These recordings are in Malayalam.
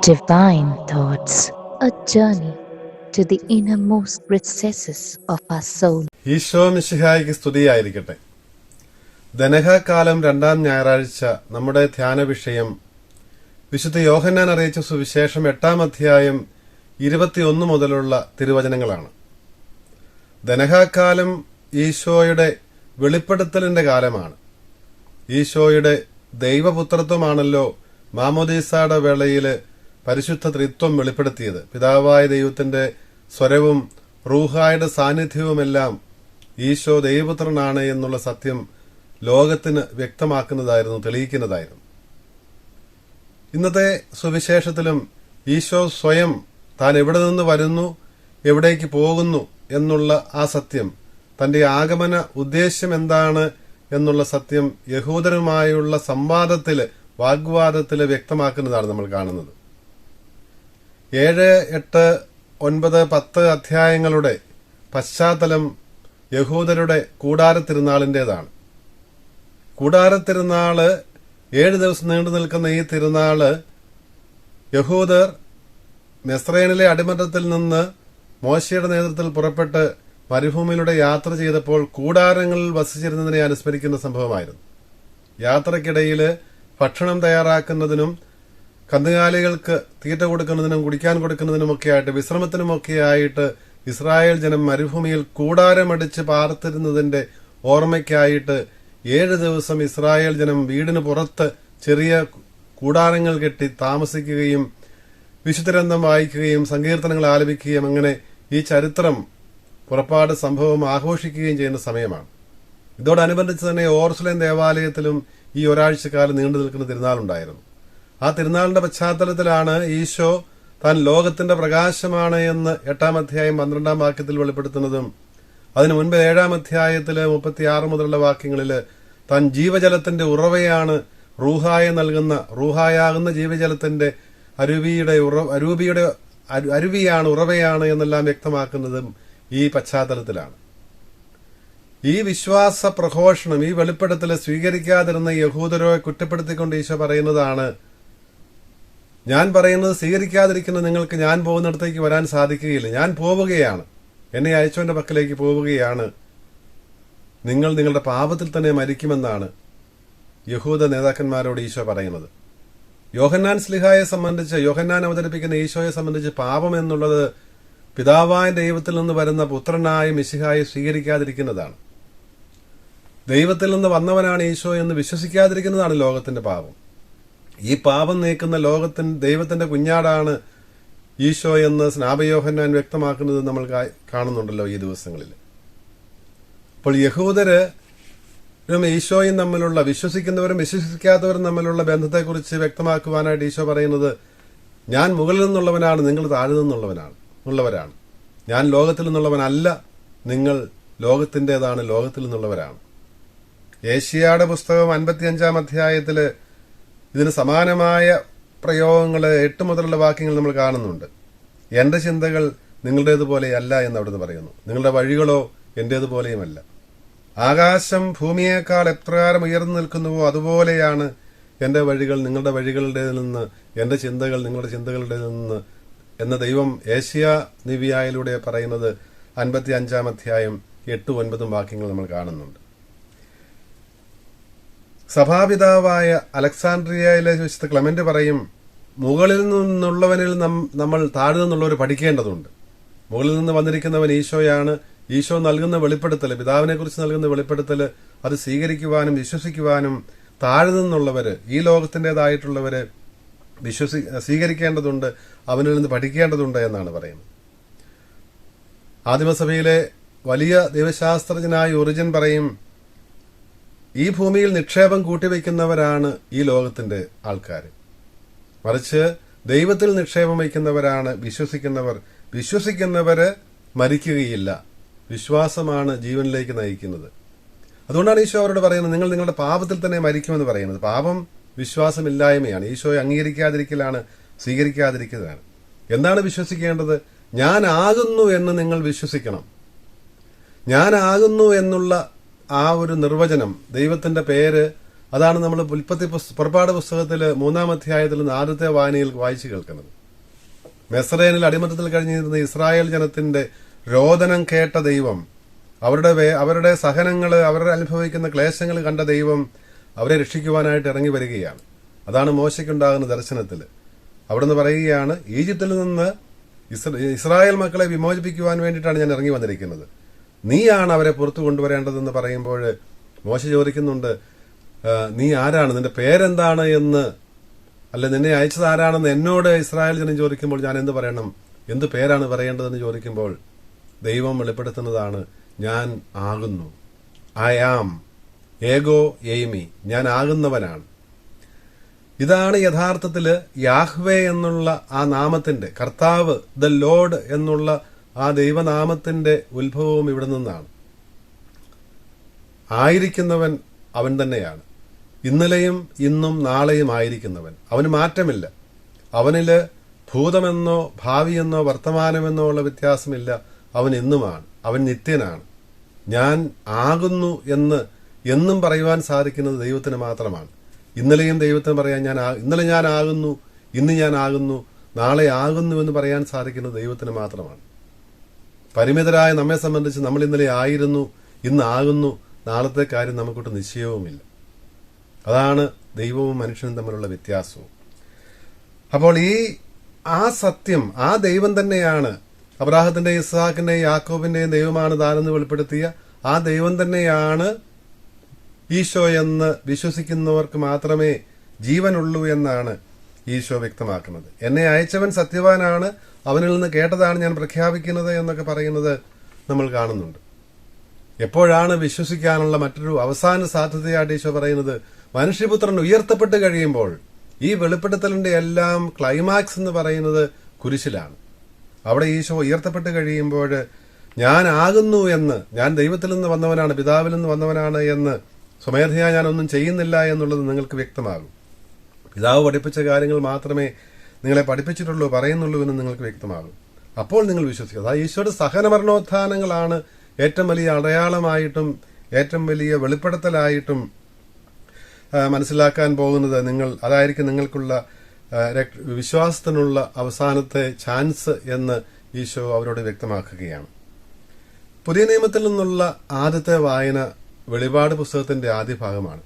Divine Thoughts, a journey to the innermost recesses of our soul. Isho മിശിഹായ്ക്ക് സ്തുതിയായിരിക്കട്ടെ. ദനഹക്കാലം 2-ാം ഞായറാഴ്ച നമ്മുടെ ധ്യാന വിഷയം വിശുദ്ധ യോഹന്നാൻ അറിയിച്ച സുവിശേഷം 8-ാം അധ്യായം 21 മുതലുള്ള തിരുവചനങ്ങളാണ്. ദനഹക്കാലം ഈശോയുടെ വെളിപ്പെടുത്തലിന്റെ കാലമാണ്. ഈശോയുടെ ദൈവപുത്രത്വമാണല്ലോ മാമോദീസായുടെ വേളയിൽ പരിശുദ്ധ ത്രിത്വം വെളിപ്പെടുത്തിയത്. പിതാവായ ദൈവത്തിന്റെ സ്വരവും റൂഹായുടെ സാന്നിധ്യവുമെല്ലാം ഈശോ ദൈവപുത്രനാണ് എന്നുള്ള സത്യം ലോകത്തിന് വ്യക്തമാക്കുന്നതായിരുന്നു, തെളിയിക്കുന്നതായിരുന്നു. ഇന്നത്തെ സുവിശേഷത്തിലും ഈശോ സ്വയം താൻ എവിടെ നിന്ന് വരുന്നു, എവിടേക്ക് പോകുന്നു എന്നുള്ള ആ സത്യം, തന്റെ ആഗമന ഉദ്ദേശ്യം എന്താണ് എന്നുള്ള സത്യം യഹൂദരുമായുള്ള സംവാദത്തില്, വാഗ്വാദത്തില് വ്യക്തമാക്കുന്നതാണ് നമ്മൾ കാണുന്നത്. 7, 8, 9, 10 അധ്യായങ്ങളുടെ പശ്ചാത്തലം യഹൂദരുടെ കൂടാരത്തിരുന്നാളിൻ്റെതാണ്. കൂടാരത്തിരുന്നാള് 7 ദിവസം നീണ്ടു നിൽക്കുന്ന ഈ തിരുനാള് യഹൂദർ മിസ്രയീമിലെ അടിമത്തത്തിൽ നിന്ന് മോശയുടെ നേതൃത്വത്തിൽ പുറപ്പെട്ട് മരുഭൂമിയിലൂടെ യാത്ര ചെയ്തപ്പോൾ കൂടാരങ്ങളിൽ വസിച്ചിരുന്നതിനെ അനുസ്മരിക്കുന്ന സംഭവമായിരുന്നു. യാത്രക്കിടയിൽ ഭക്ഷണം തയ്യാറാക്കുന്നതിനും കന്നുകാലികൾക്ക് തീറ്റ കൊടുക്കുന്നതിനും കുടിക്കാൻ കൊടുക്കുന്നതിനുമൊക്കെയായിട്ട്, വിശ്രമത്തിനുമൊക്കെയായിട്ട് ഇസ്രായേൽ ജനം മരുഭൂമിയിൽ കൂടാരമടിച്ച് പാർത്തിരുന്നതിന്റെ ഓർമ്മയ്ക്കായിട്ട് 7 ദിവസം ഇസ്രായേൽ ജനം വീടിന് പുറത്ത് ചെറിയ കൂടാരങ്ങൾ കെട്ടി താമസിക്കുകയും വിശുദ്ധഗ്രന്ഥം വായിക്കുകയും സങ്കീർത്തനങ്ങൾ ആലപിക്കുകയും അങ്ങനെ ഈ ചരിത്രം, പുറപ്പാട് സംഭവം ആഘോഷിക്കുകയും ചെയ്യുന്ന സമയമാണ്. ഇതോടനുബന്ധിച്ച് തന്നെ ഓർസ്ലേം ദേവാലയത്തിലും ഈ ഒരാഴ്ചക്കാലം നീണ്ടു നിൽക്കുന്ന തിരുനാളുണ്ടായിരുന്നു. ആ തിരുനാളിന്റെ പശ്ചാത്തലത്തിലാണ് ഈശോ താൻ ലോകത്തിന്റെ പ്രകാശമാണ് എന്ന് 8-ാം അധ്യായം 12-ാം വാക്യത്തിൽ വെളിപ്പെടുത്തുന്നതും, അതിനു മുൻപ് 7-ാം അധ്യായത്തില് 36 മുതലുള്ള വാക്യങ്ങളില് താൻ ജീവജലത്തിന്റെ ഉറവയാണ്, റൂഹായാകുന്ന ജീവജലത്തിന്റെ അരുവിയാണ്, ഉറവയാണ് എന്നെല്ലാം വ്യക്തമാക്കുന്നതും ഈ പശ്ചാത്തലത്തിലാണ്. ഈ വിശ്വാസ പ്രഘോഷണം, ഈ വെളിപ്പെടുത്തൽ സ്വീകരിക്കാതിരുന്ന യഹൂദരെ കുറ്റപ്പെടുത്തിക്കൊണ്ട് ഈശോ പറയുന്നതാണ്, ഞാൻ പറയുന്നത് സ്വീകരിക്കാതിരിക്കുന്ന നിങ്ങൾക്ക് ഞാൻ പോകുന്നിടത്തേക്ക് വരാൻ സാധിക്കുകയില്ല. ഞാൻ പോവുകയാണ്, എന്നെ അയച്ചവന്റെ പക്കലേക്ക് പോവുകയാണ്. നിങ്ങൾ നിങ്ങളുടെ പാപത്തിൽ തന്നെ മരിക്കുമെന്നാണ് യഹൂദ നേതാക്കന്മാരോട് ഈശോ പറയുന്നത്. യോഹന്നാൻ സ്ലിഹായെ സംബന്ധിച്ച്, യോഹന്നാൻ അവതരിപ്പിക്കുന്ന ഈശോയെ സംബന്ധിച്ച് പാപം എന്നുള്ളത് പിതാവായ ദൈവത്തിൽ നിന്ന് വരുന്ന പുത്രനായ മിശിഹായെ സ്വീകരിക്കാതിരിക്കുന്നതാണ്. ദൈവത്തിൽ നിന്ന് വന്നവനാണ് ഈശോ എന്ന് വിശ്വസിക്കാതിരിക്കുന്നതാണ് ലോകത്തിന്റെ പാപം. ഈ പാപം നീക്കുന്ന ദൈവത്തിന്റെ കുഞ്ഞാടാണ് ഈശോ എന്ന് സ്നാപയോഹന്നാൻ വ്യക്തമാക്കുന്നത് നമ്മൾ കാണുന്നുണ്ടല്ലോ ഈ ദിവസങ്ങളിൽ. അപ്പോൾ യഹൂദരും ഈശോയും തമ്മിലുള്ള, വിശ്വസിക്കുന്നവരും വിശ്വസിക്കാത്തവരും തമ്മിലുള്ള ബന്ധത്തെക്കുറിച്ച് വ്യക്തമാക്കുവാനായിട്ട് ഈശോ പറയുന്നത്, ഞാൻ മുകളിൽ നിന്നുള്ളവനാണ്, നിങ്ങൾ താഴെ നിന്നുള്ളവരാണ്. ഞാൻ ലോകത്തിൽ നിന്നുള്ളവനല്ല, നിങ്ങൾ ലോകത്തിൻ്റെതാണ്, ലോകത്തിൽ നിന്നുള്ളവരാണ്. ഏഷ്യായുടെ പുസ്തകം 55-ാം അധ്യായത്തില് ഇതിന് സമാനമായ പ്രയോഗങ്ങള് 8 മുതലുള്ള വാക്യങ്ങൾ നമ്മൾ കാണുന്നുണ്ട്. എന്റെ ചിന്തകൾ നിങ്ങളുടേതുപോലെയല്ല എന്ന് അവിടുന്ന് പറയുന്നു. നിങ്ങളുടെ വഴികളോ എന്റേതുപോലെയുമല്ല. ആകാശം ഭൂമിയേക്കാൾ എപ്രകാരം ഉയർന്നു നിൽക്കുന്നുവോ അതുപോലെയാണ് എന്റെ വഴികൾ നിങ്ങളുടെ വഴികളുടെ നിന്ന്, എന്റെ ചിന്തകൾ നിങ്ങളുടെ ചിന്തകളുടെ നിന്ന് എന്ന ദൈവം ഏഷ്യാ നിവ്യായിലൂടെ പറയുന്നത് 55-ാം അധ്യായം 8, 9 വാക്യങ്ങൾ നമ്മൾ കാണുന്നുണ്ട്. സഭാപിതാവായ അലക്സാണ്ട്രിയയിലെ വിശുദ്ധ ക്ലെമന്റ് പറയും, മുകളിൽ നിന്നുള്ളവനിൽ നമ്മൾ താഴെ നിന്നുള്ളവർ പഠിക്കേണ്ടതുണ്ട്. മുകളിൽ നിന്ന് വന്നിരിക്കുന്നവൻ ഈശോയാണ്. ഈശോ നൽകുന്ന വെളിപ്പെടുത്തൽ, പിതാവിനെ കുറിച്ച് നൽകുന്ന വെളിപ്പെടുത്തൽ, അത് സ്വീകരിക്കുവാനും വിശ്വസിക്കുവാനും താഴെ നിന്നുള്ളവര്, ഈ ലോകത്തിൻ്റെതായിട്ടുള്ളവര് സ്വീകരിക്കേണ്ടതുണ്ട്, അവനിൽ നിന്ന് പഠിക്കേണ്ടതുണ്ട് എന്നാണ് പറയുന്നത്. ആദിമസഭയിലെ വലിയ ദൈവശാസ്ത്രജ്ഞനായ ഒറിജിൻ പറയും, ഈ ഭൂമിയിൽ നിക്ഷേപം കൂട്ടിവെക്കുന്നവരാണ് ഈ ലോകത്തിന്റെ ആൾക്കാർ, മറിച്ച് ദൈവത്തിൽ നിക്ഷേപം വയ്ക്കുന്നവരാണ് വിശ്വസിക്കുന്നവർ. വിശ്വസിക്കുന്നവര് മരിക്കുകയില്ല. വിശ്വാസമാണ് ജീവനിലേക്ക് നയിക്കുന്നത്. അതുകൊണ്ടാണ് ഈശോ അവരോട് പറയുന്നത്, നിങ്ങൾ നിങ്ങളുടെ പാപത്തിൽ തന്നെ മരിക്കുമെന്ന് പറയുന്നത്. പാപം വിശ്വാസമില്ലായ്മയാണ്. ഈശോയെ അംഗീകരിക്കാതിരിക്കലാണ്, സ്വീകരിക്കാതിരിക്കലാണ്. എന്താണ് വിശ്വസിക്കേണ്ടത്? ഞാനാകുന്നു എന്ന് നിങ്ങൾ വിശ്വസിക്കണം. ഞാനാകുന്നു എന്നുള്ള ആ ഒരു നിർവചനം, ദൈവത്തിന്റെ പേര് അതാണ് നമ്മൾ പുറപ്പാട് പുസ്തകത്തിൽ 3-ാം അധ്യായത്തിൽ നിന്ന് ആദ്യത്തെ വായനയിൽ വായിച്ചു കേൾക്കുന്നത്. മെസ്രയനിൽ അടിമത്തത്തിൽ കഴിഞ്ഞിരുന്ന ഇസ്രായേൽ ജനത്തിന്റെ രോദനം കേട്ട ദൈവം, അവരുടെ സഹനങ്ങള്, അവരുടെ അനുഭവിക്കുന്ന ക്ലേശങ്ങൾ കണ്ട ദൈവം അവരെ രക്ഷിക്കുവാനായിട്ട് ഇറങ്ങി വരികയാണ്. അതാണ് മോശയ്ക്കുണ്ടാകുന്ന ദർശനത്തിൽ. അവിടുന്ന് പറയുകയാണ്, ഈജിപ്തിൽ നിന്ന് ഇസ്രായേൽ മക്കളെ വിമോചിപ്പിക്കുവാൻ വേണ്ടിയിട്ടാണ് ഞാൻ ഇറങ്ങി വന്നിരിക്കുന്നത്, നീയാണ് അവരെ പുറത്തു കൊണ്ടുവരേണ്ടതെന്ന് പറയുമ്പോൾ മോശ ചോദിക്കുന്നുണ്ട്, നീ ആരാണ്, നിന്റെ പേരെന്താണ് എന്ന്, അല്ല നിന്നെ അയച്ചത് ആരാണെന്ന് എന്നോട് ഇസ്രായേൽ ജനം ചോദിക്കുമ്പോൾ ഞാൻ എന്ത് പറയണം, എന്ത് പേരാണ് പറയേണ്ടതെന്ന് ചോദിക്കുമ്പോൾ ദൈവം വെളിപ്പെടുത്തുന്നതാണ്, ഞാൻ ആകുന്നു, ഐ ആം, ഏഗോ എയ്മി, ഞാൻ ആകുന്നവനാണ്. ഇതാണ് യഥാർത്ഥത്തില് യാഹ്വേ എന്നുള്ള ആ നാമത്തിന്റെ, കർത്താവ്, ദ ലോർഡ് എന്നുള്ള ആ ദൈവനാമത്തിന്റെ ഉത്ഭവവും ഇവിടെ നിന്നാണ്. ആയിരിക്കുന്നവൻ അവൻ തന്നെയാണ്, ഇന്നലെയും ഇന്നും നാളെയും ആയിരിക്കുന്നവൻ. അവന് മാറ്റമില്ല. അവനില് ഭൂതമെന്നോ ഭാവിയെന്നോ വർത്തമാനമെന്നോ ഉള്ള വ്യത്യാസമില്ല. അവൻ എന്നുമാണ്, അവൻ നിത്യനാണ്. ഞാൻ ആകുന്നു എന്ന് എന്നും പറയുവാൻ സാധിക്കുന്നത് ദൈവത്തിന് മാത്രമാണ്. ഇന്നലെയും ദൈവത്തിന് പറയാൻ ഇന്നലെ ഞാൻ ആകുന്നു, ഇന്ന് ഞാൻ ആകുന്നു, നാളെ ആകുന്നു എന്ന് പറയാൻ സാധിക്കുന്നത് ദൈവത്തിന് മാത്രമാണ്. പരിമിതരായ നമ്മെ സംബന്ധിച്ച് നമ്മൾ ഇന്നലെ ആയിരുന്നു, ഇന്ന് ആകുന്നു, നാളത്തെ കാര്യം നമുക്കൊട്ട് നിശ്ചയവുമില്ല. അതാണ് ദൈവവും മനുഷ്യനും തമ്മിലുള്ള വ്യത്യാസവും. അപ്പോൾ ആ സത്യം, ആ ദൈവം തന്നെയാണ് അബ്രാഹത്തിന്റെയും ഇസ്ഹാക്കിന്റെയും യാക്കോബിന്റെയും ദൈവമാണ് താനെന്ന് വെളിപ്പെടുത്തിയ ആ ദൈവം തന്നെയാണ് ഈശോ എന്ന് വിശ്വസിക്കുന്നവർക്ക് മാത്രമേ ജീവനുള്ളൂ എന്നാണ് ഈശോ വ്യക്തമാക്കുന്നത്. എന്നെ അയച്ചവൻ സത്യവാനാണ്, അവനിൽ നിന്ന് കേട്ടതാണ് ഞാൻ പ്രഖ്യാപിക്കുന്നത് എന്നൊക്കെ പറയുന്നത് നമ്മൾ കാണുന്നുണ്ട്. എപ്പോഴാണ് വിശ്വസിക്കാനുള്ള മറ്റൊരു അവസാന സാധ്യതയായിട്ട് ഈശോ പറയുന്നത്? മനുഷ്യപുത്രൻ ഉയർത്തപ്പെട്ട് കഴിയുമ്പോൾ. ഈ വെളിപ്പെടുത്തലിന്റെ എല്ലാം ക്ലൈമാക്സ് എന്ന് പറയുന്നത് കുരിശിലാണ്. അവിടെ ഈശോ ഉയർത്തപ്പെട്ട് കഴിയുമ്പോൾ ഞാൻ ആകുന്നു എന്ന്, ഞാൻ ദൈവത്തിൽ നിന്ന് വന്നവനാണ്, പിതാവിൽ നിന്ന് വന്നവനാണ് എന്ന് സ്വമേധയാ ഞാനൊന്നും ചെയ്യുന്നില്ല എന്നുള്ളത് നിങ്ങൾക്ക് വ്യക്തമാകും. പിതാവ് പഠിപ്പിച്ച കാര്യങ്ങൾ മാത്രമേ നിങ്ങളെ പഠിപ്പിച്ചിട്ടുള്ളൂ, പറയുന്നുള്ളൂ എന്ന് നിങ്ങൾക്ക് വ്യക്തമാകും. അപ്പോൾ നിങ്ങൾ വിശ്വസിക്കുക. അതായത് ഈശോയുടെ സഹനമരണോത്ഥാനങ്ങളാണ് ഏറ്റവും വലിയ അടയാളമായിട്ടും ഏറ്റവും വലിയ വെളിപ്പെടുത്തലായിട്ടും മനസ്സിലാക്കാൻ പോകുന്നത്. അതായിരിക്കും നിങ്ങൾക്കുള്ള വിശ്വാസത്തിനുള്ള അവസാനത്തെ ചാൻസ് എന്ന് ഈശോ അവരോട് വ്യക്തമാക്കുകയാണ്. പുതിയ നിയമത്തിൽ നിന്നുള്ള ആദ്യത്തെ വായന വെളിപാട് പുസ്തകത്തിന്റെ ആദ്യ ഭാഗമാണ്.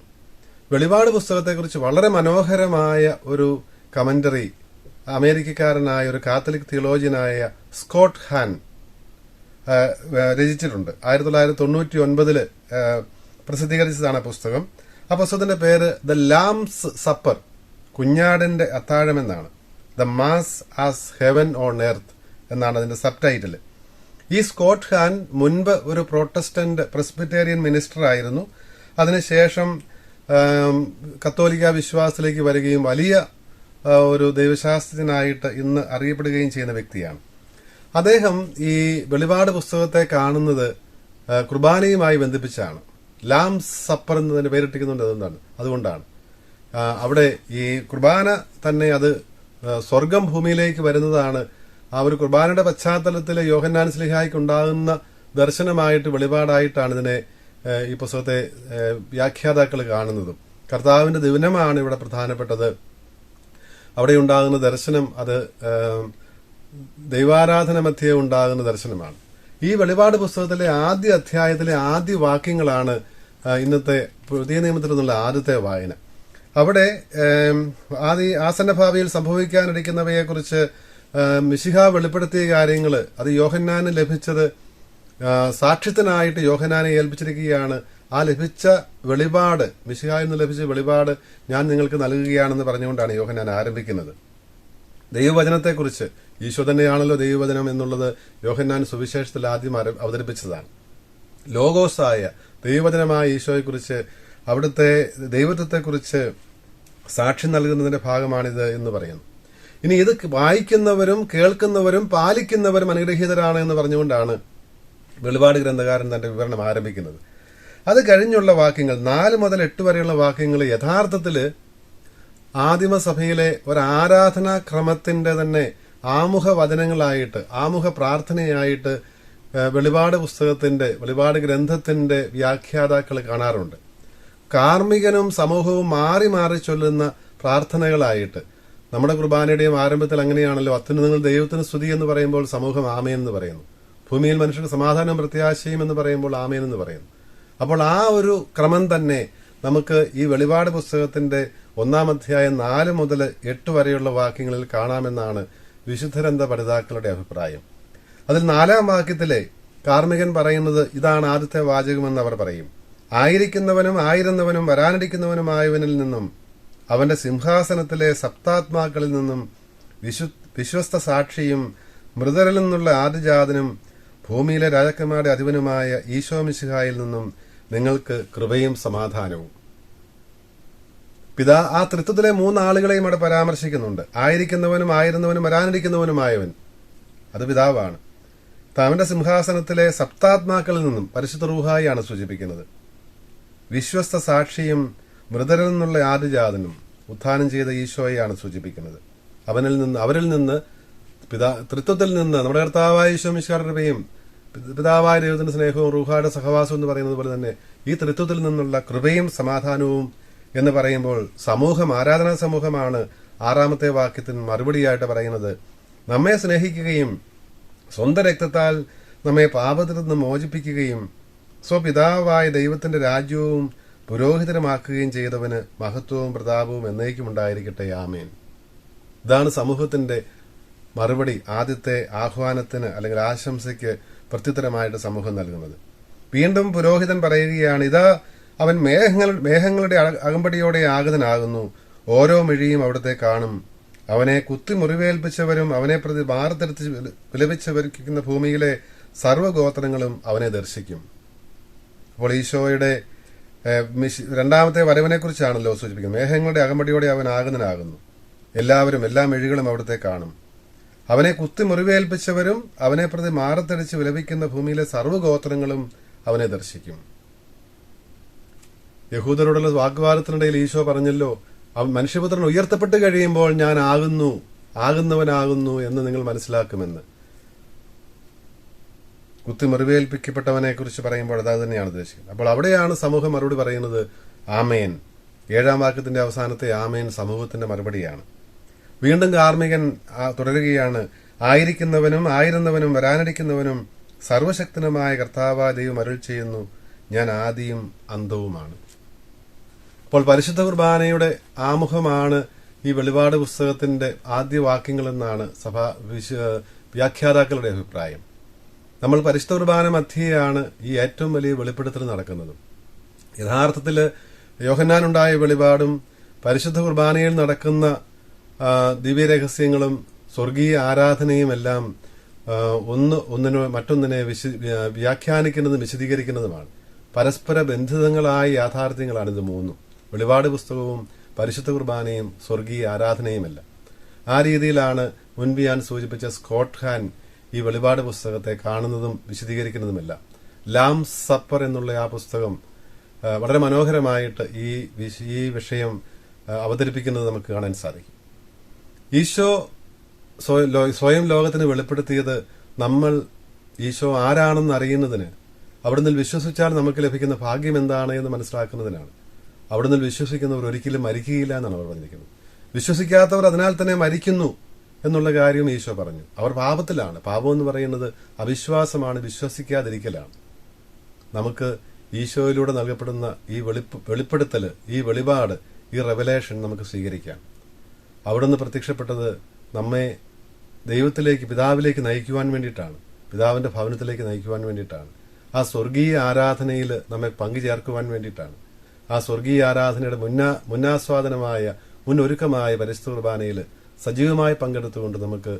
വെളിപാട് പുസ്തകത്തെക്കുറിച്ച് വളരെ മനോഹരമായ ഒരു കമന്ററി അമേരിക്കക്കാരനായ ഒരു കാത്തലിക് തിയോളജിയനായ സ്കോട്ട് ഹാൻ രചിച്ചിട്ടുണ്ട്. 1999 പ്രസിദ്ധീകരിച്ചതാണ് പുസ്തകം. ആ പുസ്തകത്തിന്റെ പേര് ദ ലാംസ് സപ്പർ, കുഞ്ഞാടിന്റെ അത്താഴം എന്നാണ്. The mass as heaven on earth എന്നാണ് അതിന്റെ സബ് ടൈറ്റിൽ. ഈ സ്കോട്ട് ഹാൻ മുൻപ് ഒരു പ്രൊട്ടസ്റ്റന്റ് പ്രസ്ബിറ്റേറിയൻ മിനിസ്റ്റർ ആയിരുന്നു. അതിനുശേഷം കത്തോലിക്ക വിശ്വാസത്തിലേക്ക് വരികയും വലിയ ഒരു ദൈവശാസ്ത്രജ്ഞനായിട്ട് ഇന്ന് അറിയപ്പെടുകയും ചെയ്യുന്ന വ്യക്തിയാണ്. അദ്ദേഹം ഈ വെളിപാട് പുസ്തകത്തെ കാണുന്നത് കുർബാനയുമായി ബന്ധിപ്പിച്ചാണ്. ലാംസ് സപ്പർ എന്നതിന്റെ പേരിട്ടിരിക്കുന്നുണ്ട്. അതുകൊണ്ടാണ് അവിടെ ഈ കുർബാന തന്നെ അത് സ്വർഗം ഭൂമിയിലേക്ക് വരുന്നതാണ്. ആ ഒരു കുർബാനയുടെ പശ്ചാത്തലത്തിൽ യോഹന്നാൻ ശ്ലീഹായ്ക്ക് ഉണ്ടാകുന്ന ദർശനമായിട്ട്, വെളിപാടായിട്ടാണ് ഇതിനെ ഈ പുസ്തകത്തെ വ്യാഖ്യാതാക്കൾ കാണുന്നതും. കർത്താവിന്റെ ദിനമാണ് ഇവിടെ പ്രധാനപ്പെട്ടത്. അവിടെ ഉണ്ടാകുന്ന ദർശനം അത് ദൈവാരാധന മധ്യേ ഉണ്ടാകുന്ന ദർശനമാണ്. ഈ വെളിപാട് പുസ്തകത്തിലെ ആദ്യ അധ്യായത്തിലെ ആദ്യ വാക്യങ്ങളാണ് ഇന്നത്തെ പുതിയ നിയമത്തിൽ നിന്നുള്ള ആദ്യത്തെ വായന. അവിടെ ആസന്നഭാവിയിൽ സംഭവിക്കാനിരിക്കുന്നവയെക്കുറിച്ച് മിശിഹ വെളിപ്പെടുത്തിയ കാര്യങ്ങൾ അത് യോഹന്നാന് ലഭിച്ചത് സാക്ഷ്യത്തിനായിട്ട് യോഹന്നാനെ ഏൽപ്പിച്ചിരിക്കുകയാണ്. ആ ലഭിച്ച വെളിപാട്, മിശിഹായിൽ നിന്ന് ലഭിച്ച വെളിപാട് ഞാൻ നിങ്ങൾക്ക് നൽകുകയാണെന്ന് പറഞ്ഞുകൊണ്ടാണ് യോഹന്നാൻ ആരംഭിക്കുന്നത്. ദൈവവചനത്തെക്കുറിച്ച്, ഈശോ തന്നെയാണല്ലോ ദൈവവചനം എന്നുള്ളത് യോഹന്നാൻ സുവിശേഷത്തിൽ ആദ്യം അവതരിപ്പിച്ചതാണ്. ലോഗോസായ ദൈവവചനമായ ഈശോയെക്കുറിച്ച്, അവിടുത്തെ ദൈവത്വത്തെക്കുറിച്ച് സാക്ഷ്യം നൽകുന്നതിന്റെ ഭാഗമാണിത് എന്ന് പറയുന്നു. ഇനി ഇത് വായിക്കുന്നവരും കേൾക്കുന്നവരും പാലിക്കുന്നവരും അനുഗ്രഹീതരാണ് എന്ന് പറഞ്ഞുകൊണ്ടാണ് വെളിപാട് ഗ്രന്ഥകാരൻ തന്റെ വിവരണം ആരംഭിക്കുന്നത്. അത് കഴിഞ്ഞുള്ള വാക്യങ്ങൾ 4 മുതൽ 8 വരെയുള്ള വാക്യങ്ങൾ യഥാർത്ഥത്തില് ആദിമസഭയിലെ ഒരു ആരാധനാക്രമത്തിന്റെ തന്നെ ആമുഖ വചനങ്ങളായിട്ട്, ആമുഖ പ്രാർത്ഥനയായിട്ട് വെളിപാട് പുസ്തകത്തിന്റെ, വെളിപാട് ഗ്രന്ഥത്തിന്റെ വ്യാഖ്യാതാക്കൾ കാണാറുണ്ട്. കാർമ്മികനും സമൂഹവും മാറി മാറി ചൊല്ലുന്ന പ്രാർത്ഥനകളായിട്ട്. നമ്മുടെ കുർബാനയുടെയും ആരംഭത്തിൽ അങ്ങനെയാണല്ലോ, അത്യുന്നതങ്ങൾ ദൈവത്തിന് സ്തുതി എന്ന് പറയുമ്പോൾ സമൂഹം ആമേൻ എന്ന് പറയുന്നു. ഭൂമിയിൽ മനുഷ്യർക്ക് സമാധാനവും പ്രത്യാശയും എന്ന് പറയുമ്പോൾ ആമേൻ എന്ന് പറയുന്നു. അപ്പോൾ ആ ഒരു ക്രമം തന്നെ നമുക്ക് ഈ വെളിപാട് പുസ്തകത്തിന്റെ 1-ാം അധ്യായം 4 മുതൽ 8 വരെയുള്ള വാക്യങ്ങളിൽ കാണാമെന്നാണ് വിശുദ്ധരന്ത പഠിതാക്കളുടെ അഭിപ്രായം. അതിൽ 4-ാം വാക്യത്തിലെ കാർമ്മികൻ പറയുന്നത് ഇതാണ് ആദ്യത്തെ വാചകമെന്ന് അവർ പറയും. ആയിരിക്കുന്നവനും ആയിരുന്നവനും വരാനിരിക്കുന്നവനുമായവനിൽ നിന്നും അവന്റെ സിംഹാസനത്തിലെ സപ്താത്മാക്കളിൽ നിന്നും വിശ്വസ്ത സാക്ഷിയും മൃതരിൽ നിന്നുള്ള ആദിജാതനും ഭൂമിയിലെ രാജാക്കന്മാരുടെ അധിപനുമായ ഈശോ മിശിഹായിൽ നിന്നും നിങ്ങൾക്ക് കൃപയും സമാധാനവും. ആ ത്രിത്വത്തിലെ 3 ആളുകളെയും അവിടെ പരാമർശിക്കുന്നുണ്ട്. ആയിരിക്കുന്നവനും ആയിരുന്നവനും വരാനിരിക്കുന്നവനുമായവൻ, അത് പിതാവാണ്. അവന്റെ സിംഹാസനത്തിലെ സപ്താത്മാക്കളിൽ നിന്നും പരിശുദ്ധ റൂഹായാണ് സൂചിപ്പിക്കുന്നത്. വിശ്വസ്ത സാക്ഷിയും മൃതരിൽ നിന്നുള്ള ആദിജാതനും ഉത്ഥാനം ചെയ്ത ഈശോയെയാണ് സൂചിപ്പിക്കുന്നത്. അവരിൽ നിന്ന് ത്രിത്വത്തിൽ നിന്ന് നമ്മുടെ കർത്താവായ ഈശോ മിശിഹായുടെ കൃപയും പിതാവായ ദൈവത്തിന്റെ സ്നേഹവും റൂഹായുടെ സഹവാസവും എന്ന് പറയുന്നത് പോലെ തന്നെ ഈ ത്രിത്വത്തിൽ നിന്നുള്ള കൃപയും സമാധാനവും എന്ന് പറയുമ്പോൾ സമൂഹം, ആരാധനാ സമൂഹമാണ് 6-ാമത്തെ വാക്യത്തിന് മറുപടിയായിട്ട് പറയുന്നത്. നമ്മെ സ്നേഹിക്കുകയും സ്വന്തം രക്തത്താൽ നമ്മെ പാപത്തിൽ നിന്ന് മോചിപ്പിക്കുകയും സ്വപിതാവായ ദൈവത്തിന്റെ രാജ്യവും പുരോഹിതരമാക്കുകയും ചെയ്തവന് മഹത്വവും പ്രതാപവും എന്നേക്കും ഉണ്ടായിരിക്കട്ടെ, ആമേൻ. ഇതാണ് സമൂഹത്തിന്റെ മറുപടി. ആദ്യത്തെ ആഹ്വാനത്തിന് അല്ലെങ്കിൽ ആശംസയ്ക്ക് പ്രത്യുത്തരമായിട്ട് സമൂഹം നൽകുന്നത്. വീണ്ടും പുരോഹിതൻ പറയുകയാണ്, ഇതാ അവൻ മേഘങ്ങളുടെ അകമ്പടിയോടെ ആഗതനാകുന്നു. ഓരോ മിഴിയും അവിടുത്തെ കാണും. അവനെ കുത്തി മുറിവേൽപ്പിച്ചവരും അവനെ പ്രതി മാറത്തെടുത്ത് വിലപിച്ചവരിക്കുന്ന ഭൂമിയിലെ സർവ്വഗോത്രങ്ങളും അവനെ ദർശിക്കും. അപ്പോൾ ഈശോയുടെ 2-ാമത്തെ വരവിനെ കുറിച്ചാണല്ലോ സൂചിപ്പിക്കുന്നത്. മേഘങ്ങളുടെ അകമ്പടിയോടെ അവൻ ആഗതനാകുന്നു. എല്ലാവരും, എല്ലാ മിഴികളും അവിടുത്തെ കാണും. അവനെ കുത്തി മുറിവേൽപ്പിച്ചവരും അവനെ പ്രതി മാറത്തടിച്ച് വിലപിക്കുന്ന ഭൂമിയിലെ സർവ്വഗോത്രങ്ങളും അവനെ ദർശിക്കും. യഹൂദരോടുള്ള വാഗ്വാദത്തിനിടയിൽ ഈശോ പറഞ്ഞല്ലോ, മനുഷ്യപുത്രൻ ഉയർത്തപ്പെട്ട് കഴിയുമ്പോൾ ഞാൻ ആകുന്നവനാകുന്നു എന്ന് നിങ്ങൾ മനസ്സിലാക്കുമെന്ന്. കുത്തി മുറിവേൽപ്പിക്കപ്പെട്ടവനെ കുറിച്ച് പറയുമ്പോൾ അത് തന്നെയാണ് ഉദ്ദേശിക്കുന്നത്. അപ്പോൾ അവിടെയാണ് സമൂഹം മറുപടി പറയുന്നത് ആമേൻ. 7-ാം വാക്യത്തിന്റെ അവസാനത്തെ ആമേൻ സമൂഹത്തിന്റെ മറുപടിയാണ്. വീണ്ടും കാർമ്മികൻ തുടരുകയാണ്, ആയിരിക്കുന്നവനും ആയിരുന്നവനും വരാനിരിക്കുന്നവനും സർവശക്തനുമായ കർത്താവായ ദൈവം അരുൾ ചെയ്യുന്നു, ഞാൻ ആദിയും അന്തവുമാണ്. അപ്പോൾ പരിശുദ്ധ കുർബാനയുടെ ആമുഖമാണ് ഈ വെളിപാട് പുസ്തകത്തിന്റെ ആദ്യ വാക്യങ്ങളെന്നാണ് വ്യാഖ്യാതാക്കളുടെ അഭിപ്രായം. നമ്മൾ പരിശുദ്ധ കുർബാന മധ്യയാണ് ഈ ഏറ്റവും വലിയ വെളിപ്പെടുത്തൽ നടക്കുന്നത്. യഥാർത്ഥത്തിൽ യോഹന്നാനുണ്ടായ വെളിപാടും പരിശുദ്ധ കുർബാനയിൽ നടക്കുന്ന ദിവ്യരഹസ്യങ്ങളും സ്വർഗീയ ആരാധനയും എല്ലാം മറ്റൊന്നിനെ വ്യാഖ്യാനിക്കുന്നതും വിശദീകരിക്കുന്നതുമാണ്. പരസ്പര ബന്ധിതങ്ങളായ യാഥാർത്ഥ്യങ്ങളാണ് ഇത് മൂന്നും, വെളിപാട് പുസ്തകവും പരിശുദ്ധ കുർബാനയും സ്വർഗീയ ആരാധനയുമല്ല. ആ രീതിയിലാണ് മുൻപ് ഞാൻ സൂചിപ്പിച്ച സ്കോട്ട് ഹാൻ ഈ വെളിപാട് പുസ്തകത്തെ കാണുന്നതും വിശദീകരിക്കുന്നതുമല്ല. ലാം സപ്പർ എന്നുള്ള ആ പുസ്തകം വളരെ മനോഹരമായിട്ട് ഈ വിഷയം അവതരിപ്പിക്കുന്നത് നമുക്ക് കാണാൻ സാധിക്കും. ഈശോ സ്വയം ലോകത്തിന് വെളിപ്പെടുത്തിയത് നമ്മൾ ഈശോ ആരാണെന്ന് അറിയുന്നതിന്, അവിടുന്ന് വിശ്വസിച്ചാൽ നമുക്ക് ലഭിക്കുന്ന ഭാഗ്യം എന്താണ് എന്ന് മനസ്സിലാക്കുന്നതിനാണ്. അവിടുന്ന് വിശ്വസിക്കുന്നവർ ഒരിക്കലും മരിക്കുകയില്ല എന്നാണ് അവർ പറഞ്ഞിരിക്കുന്നത്. വിശ്വസിക്കാത്തവർ അതിനാൽ തന്നെ മരിക്കുന്നു എന്നുള്ള കാര്യം ഈശോ പറഞ്ഞു. അവർ പാപത്തിലാണ്. പാപം എന്ന് പറയുന്നത് അവിശ്വാസമാണ്, വിശ്വസിക്കാതിരിക്കലാണ്. നമുക്ക് ഈശോയിലൂടെ നൽകപ്പെടുന്ന ഈ വെളിപ്പെടുത്തൽ, ഈ വെളിപാട്, ഈ റെവലേഷൻ നമുക്ക് സ്വീകരിക്കാം. അവിടുന്ന് പ്രത്യക്ഷപ്പെട്ടത് നമ്മെ ദൈവത്തിലേക്ക്, പിതാവിലേക്ക് നയിക്കുവാൻ വേണ്ടിയിട്ടാണ്, പിതാവിന്റെ ഭവനത്തിലേക്ക് നയിക്കുവാൻ വേണ്ടിയിട്ടാണ്. ആ സ്വർഗീയ ആരാധനയിൽ നമ്മെ പങ്കുചേർക്കുവാൻ വേണ്ടിയിട്ടാണ്. ആ സ്വർഗീയ ആരാധനയുടെ മുന്നാസ്വാദനമായ, മുന്നൊരുക്കമായ പരിശുദ്ധ കുർബാനയിൽ സജീവമായി പങ്കെടുത്തുകൊണ്ട് നമുക്ക്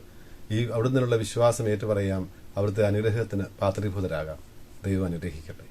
അവിടുന്നുള്ള വിശ്വാസം ഏറ്റുപറയാം. അവിടുത്തെ അനുഗ്രഹത്തിന് പാത്രീഭൂതരാകാം. ദൈവം അനുഗ്രഹിക്കട്ടെ.